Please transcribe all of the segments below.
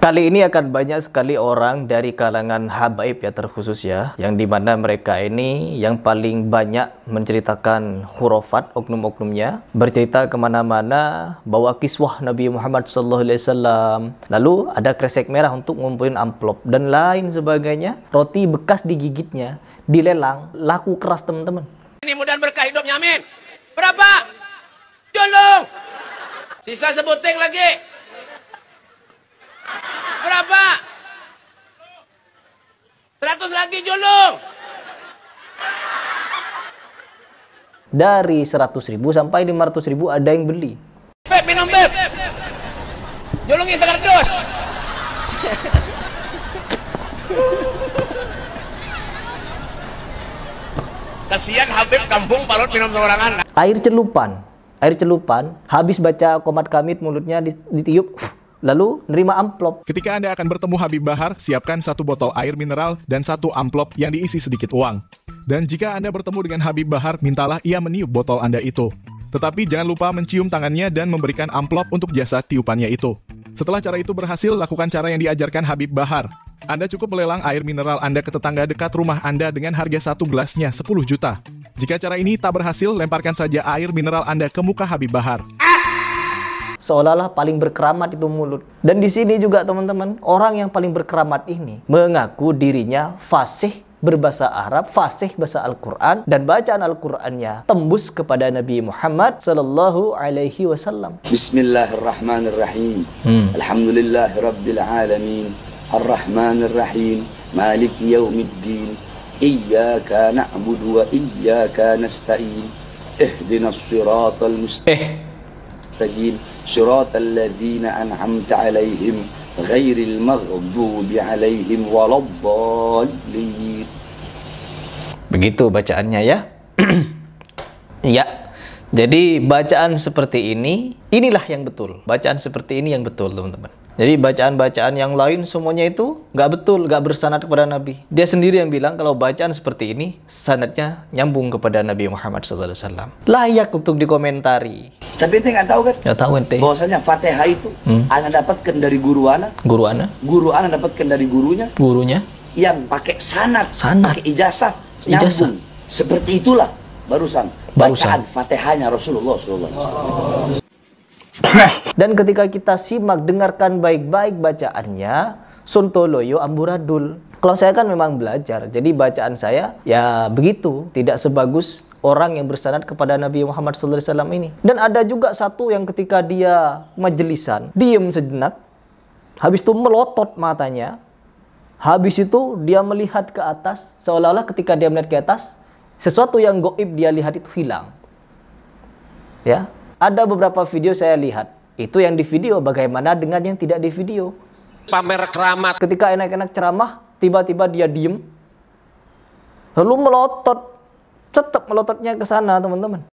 Kali ini akan banyak sekali orang dari kalangan habaib ya, terkhusus ya, yang dimana mereka ini yang paling banyak menceritakan khurafat oknum-oknumnya, bercerita kemana-mana bawa kiswah Nabi Muhammad SAW, lalu ada kresek merah untuk ngumpulin amplop dan lain sebagainya. Roti bekas digigitnya dilelang, laku keras teman-teman. Ini mudah berkah hidupnya, amin. Berapa? Julung. Sisa sebuting lagi. Berapa? 100 lagi julung. Dari 100.000 sampai 500.000 ada yang beli. Beb, minum beb. Julungnya sekardus. Kasihan Habib kampung parut minum seorangan. Air celupan, habis baca qomat kamit mulutnya ditiup, lalu nerima amplop. Ketika Anda akan bertemu Habib Bahar, siapkan 1 botol air mineral dan 1 amplop yang diisi sedikit uang. Dan jika Anda bertemu dengan Habib Bahar, mintalah ia meniup botol Anda itu. Tetapi jangan lupa mencium tangannya dan memberikan amplop untuk jasa tiupannya itu. Setelah cara itu berhasil, lakukan cara yang diajarkan Habib Bahar. Anda cukup melelang air mineral Anda ke tetangga dekat rumah Anda dengan harga 1 gelasnya 10 juta. Jika cara ini tak berhasil, lemparkan saja air mineral Anda ke muka Habib Bahar. Seolah-olah paling berkeramat itu mulut. Dan di sini juga teman-teman, orang yang paling berkeramat ini mengaku dirinya fasih berbahasa Arab, fasih bahasa Al-Quran, dan bacaan Al-Qurannya tembus kepada Nabi Muhammad Sallallahu Alaihi Wasallam. Bismillahirrahmanirrahim. Alhamdulillahi Rabbil Alamin. Ar-Rahmanir-Rahim. Maliki Yawmiddin. Iyyaka na'budu wa iyyaka nasta'in. Ihdinas siratal mustaqim. Siratal ladzina an'amta 'alaihim ghairil maghdubi 'alaihim waladdallin. Begitu bacaannya ya. Ya. Jadi bacaan seperti ini, inilah yang betul. Bacaan seperti ini yang betul, teman-teman. Jadi bacaan-bacaan yang lain semuanya itu nggak betul, nggak bersanad kepada Nabi. Dia sendiri yang bilang kalau bacaan seperti ini sanadnya nyambung kepada Nabi Muhammad SAW. Layak untuk dikomentari. Tapi ente nggak tahu kan? Nggak tahu ente. Bahwasanya Fatihah itu ana dapatkan dari guru ana. Guru ana? Guru ana dapatkan dari gurunya. Gurunya? Yang pakai sanad. Sanad. Pakai ijazah. Ijazah. Nyambung. Seperti itulah barusan. Bacaan Fatihahnya Rasulullah SAW. Dan ketika kita simak, dengarkan baik-baik bacaannya, sontoloyo amburadul. Kalau saya kan memang belajar, jadi bacaan saya ya begitu, tidak sebagus orang yang bersanad kepada Nabi Muhammad SAW ini. Dan ada juga satu yang ketika dia majelisan, diem sejenak, habis itu melotot matanya, habis itu dia melihat ke atas, seolah-olah ketika dia melihat ke atas, sesuatu yang gaib dia lihat itu hilang. Ya. Ada beberapa video saya lihat, itu yang di video, bagaimana dengan yang tidak di video. Pamer keramat. Ketika enak-enak ceramah, tiba-tiba dia diem, lalu melotot, tetap melototnya ke sana, teman-teman.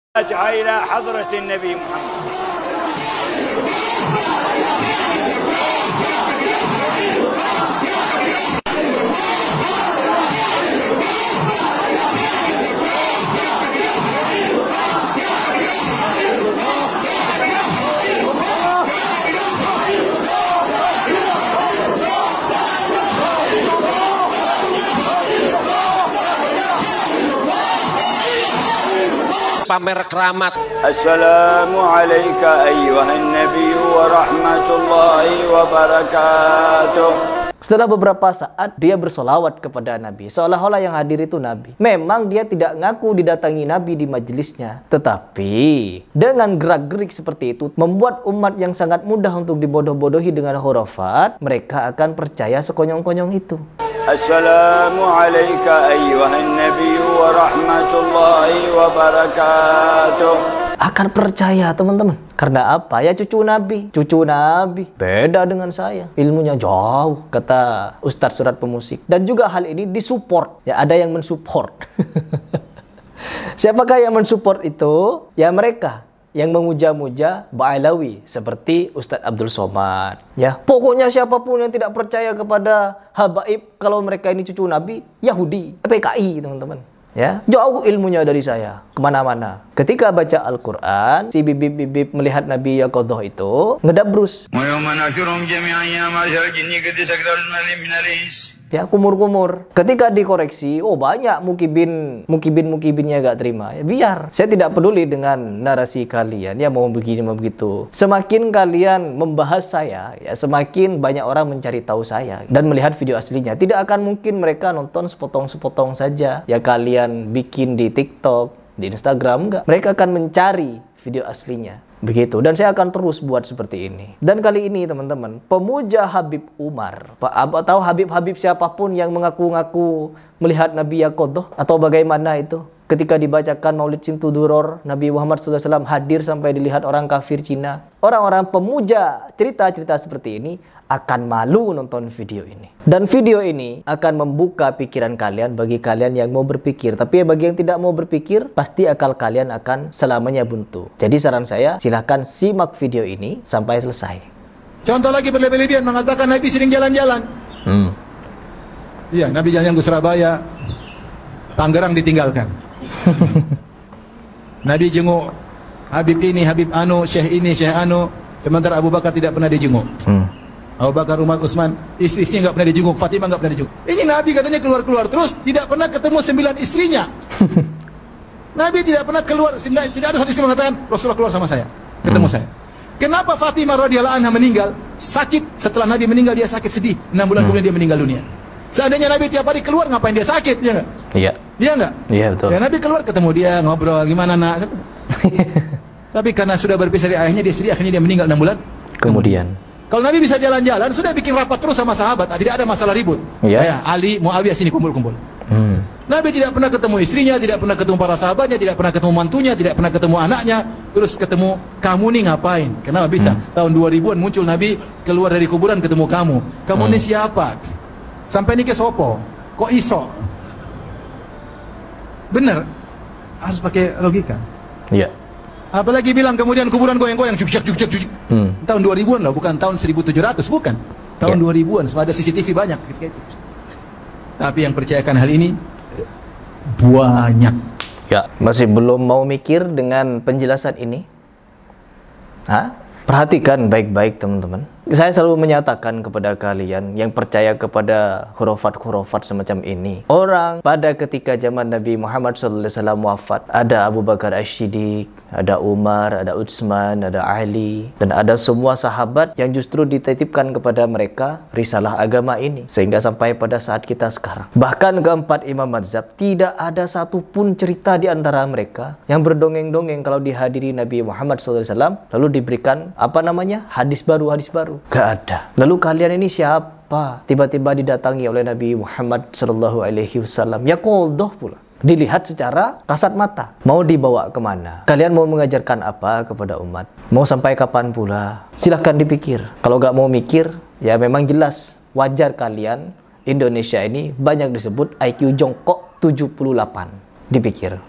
Pamer keramat. Assalamualaikum ayyuhan nabiy wa rahmatullahi wa barakatuh. Setelah beberapa saat dia bersolawat kepada Nabi, seolah-olah yang hadir itu Nabi. Memang dia tidak ngaku didatangi Nabi di majelisnya, tetapi dengan gerak-gerik seperti itu membuat umat yang sangat mudah untuk dibodoh-bodohi dengan khurafat, mereka akan percaya sekonyong-konyong itu. Assalamualaikum ayyuhan nabiy wa rahmatullahi wa barakatuh. Akan percaya, teman-teman. Karena apa? Ya cucu Nabi. Cucu Nabi. Beda dengan saya. Ilmunya jauh, kata Ustadz Surat Pemusik. Dan juga hal ini disupport. Ya, ada yang mensupport. Siapakah yang mensupport itu? Ya mereka yang memuja-muja Ba'alawi seperti Ustadz Abdul Somad. Ya, pokoknya siapapun yang tidak percaya kepada habaib kalau mereka ini cucu Nabi, Yahudi, PKI, teman-teman. Ya, jauh ilmunya dari saya, kemana-mana. Ketika baca Al-Quran, si bibib-bibib melihat Nabi Yaqadhah itu ngedabrus. Ya, kumur-kumur. Ketika dikoreksi, oh banyak mukibinnya gak terima. Ya, biar. Saya tidak peduli dengan narasi kalian. Ya, mau begini, mau begitu. Semakin kalian membahas saya, ya semakin banyak orang mencari tahu saya dan melihat video aslinya. Tidak akan mungkin mereka nonton sepotong-sepotong saja. Ya, kalian bikin di TikTok, di Instagram, enggak. Mereka akan mencari video aslinya. Begitu, dan saya akan terus buat seperti ini. Dan kali ini teman-teman, pemuja Habib Umar, atau Habib-Habib siapapun yang mengaku-ngaku melihat Nabi Yaqadhah atau bagaimana itu, ketika dibacakan Maulid Simtuduror, Nabi Muhammad SAW hadir sampai dilihat orang kafir Cina. Orang-orang pemuja cerita-cerita seperti ini akan malu nonton video ini. Dan video ini akan membuka pikiran kalian bagi kalian yang mau berpikir. Tapi bagi yang tidak mau berpikir, pasti akal kalian akan selamanya buntu. Jadi saran saya, silahkan simak video ini sampai selesai. Contoh lagi berlebih-lebihan mengatakan Nabi sering jalan-jalan. Iya, Nabi jalan ke Surabaya, Tangerang ditinggalkan. Nabi jenguk Habib ini, Habib anu, Syekh ini, Syekh anu. Sementara Abu Bakar tidak pernah dijenguk. Abu Bakar, Umar, Utsman, istri-istrinya nggak pernah dijenguk, Fatimah nggak pernah dijenguk. Ini Nabi katanya keluar-keluar terus, tidak pernah ketemu 9 istrinya. Nabi tidak pernah keluar, tidak ada satu istri mengatakan Rasulullah keluar sama saya, ketemu saya. Kenapa Fatimah radhiyallahu anha meninggal? Sakit, setelah Nabi meninggal dia sakit sedih. 6 bulan kemudian dia meninggal dunia. Seandainya Nabi tiap hari keluar, ngapain dia sakit? Ya nggak? Iya. Iya nggak? Iya, betul. Ya, Nabi keluar ketemu dia, ngobrol, gimana nak? Tapi karena sudah berpisah dari ayahnya, dia sedih, akhirnya dia meninggal 6 bulan Kemudian. Kalau Nabi bisa jalan-jalan, sudah bikin rapat terus sama sahabat, tidak ada masalah ribut. Iya. Ali, Muawiyah sini kumpul-kumpul. Nabi tidak pernah ketemu istrinya, tidak pernah ketemu para sahabatnya, tidak pernah ketemu mantunya, tidak pernah ketemu anaknya. Terus ketemu, kamu nih ngapain? Kenapa bisa? Tahun 2000-an muncul Nabi keluar dari kuburan ketemu kamu. Kamu nih siapa? Sampai nih ke sopo? Kok iso? Bener, harus pakai logika. Iya. Apalagi bilang kemudian kuburan goyang-goyang, jujak. Tahun 2000-an loh, bukan tahun 1700, bukan. Tahun 2000-an, ada CCTV banyak. Tapi yang percayakan hal ini banyak. Ya, masih belum mau mikir dengan penjelasan ini? Hah? Perhatikan baik-baik teman-teman. Saya selalu menyatakan kepada kalian yang percaya kepada khurafat-khurafat semacam ini. Orang pada ketika zaman Nabi Muhammad SAW wafat, ada Abu Bakar As-Siddiq, ada Umar, ada Utsman, ada Ali, dan ada semua sahabat yang justru dititipkan kepada mereka risalah agama ini. Sehingga sampai pada saat kita sekarang. Bahkan keempat imam mazhab, tidak ada satupun cerita di antara mereka yang berdongeng-dongeng kalau dihadiri Nabi Muhammad SAW, lalu diberikan hadis baru. Gak ada. Lalu kalian ini siapa? Tiba-tiba didatangi oleh Nabi Muhammad SAW. Yaqadhah pula. Dilihat secara kasat mata. Mau dibawa kemana? Kalian mau mengajarkan apa kepada umat? Mau sampai kapan pula? Silahkan dipikir. Kalau gak mau mikir, ya memang jelas. Wajar kalian Indonesia ini banyak disebut IQ jongkok 78. Dipikir.